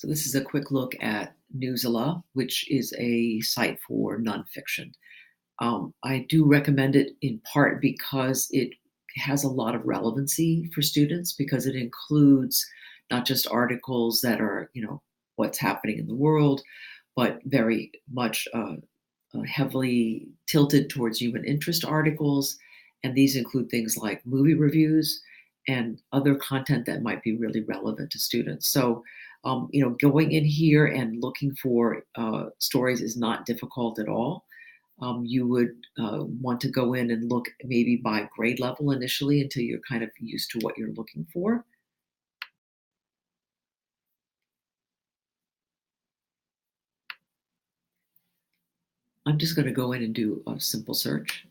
So this is a quick look at NewsELA, which is a site for nonfiction. I do recommend it in part because it has a lot of relevancy for students because it includes not just articles that are, what's happening in the world, but very much heavily tilted towards human interest articles. And these include things like movie reviews and other content that might be really relevant to students. So, going in here and looking for stories is not difficult at all. You would want to go in and look maybe by grade level initially until you're kind of used to what you're looking for. I'm just going to go in and do a simple search.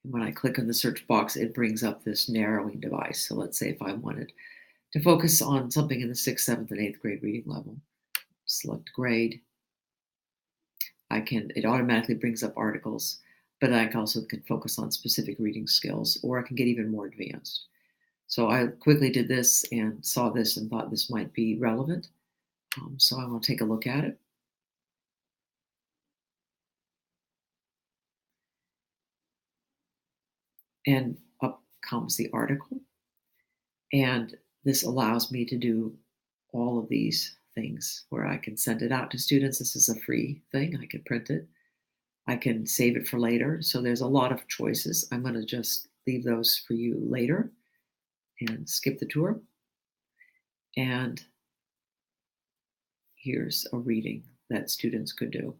And when I click on the search box, it brings up this narrowing device. So let's say if I wanted to focus on something in the 6th, 7th, and 8th grade reading level, select grade. It automatically brings up articles, but I also can focus on specific reading skills, or I can get even more advanced. So I quickly did this and saw this and thought this might be relevant. So I want to take a look at it. And up comes the article. And this allows me to do all of these things where I can send it out to students. This is a free thing. I can print it. I can save it for later. So there's a lot of choices. I'm going to just leave those for you later and skip the tour. And here's a reading that students could do.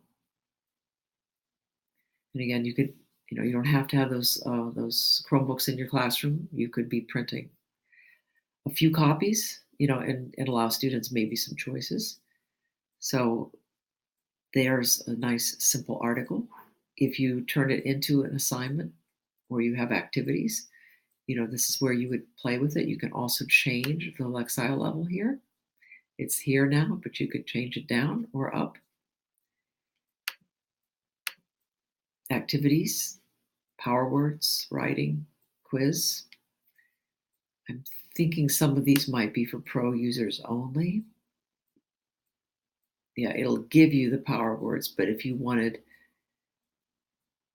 And again, you could, you don't have to have those Chromebooks in your classroom. You could be printing a few copies, and allow students maybe some choices. So there's a nice simple article. If you turn it into an assignment or you have activities, this is where you would play with it. You can also change the Lexile level here. It's here now, but you could change it down or up. Activities, power words, writing, quiz. I'm thinking some of these might be for pro users only. Yeah, it'll give you the power words, but if you wanted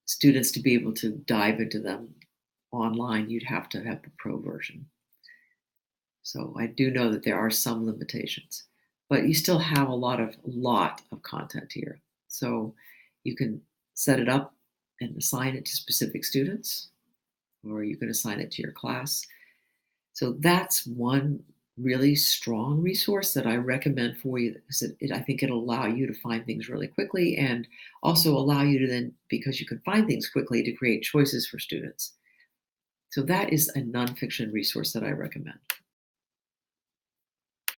students to be able to dive into them online, you'd have to have the pro version. So I do know that there are some limitations, but you still have a lot of content here. So you can set it up and assign it to specific students, or you can assign it to your class. So that's one really strong resource that I recommend for you. I think it'll allow you to find things really quickly and also allow you to then, because you can find things quickly, to create choices for students. So that is a nonfiction resource that I recommend.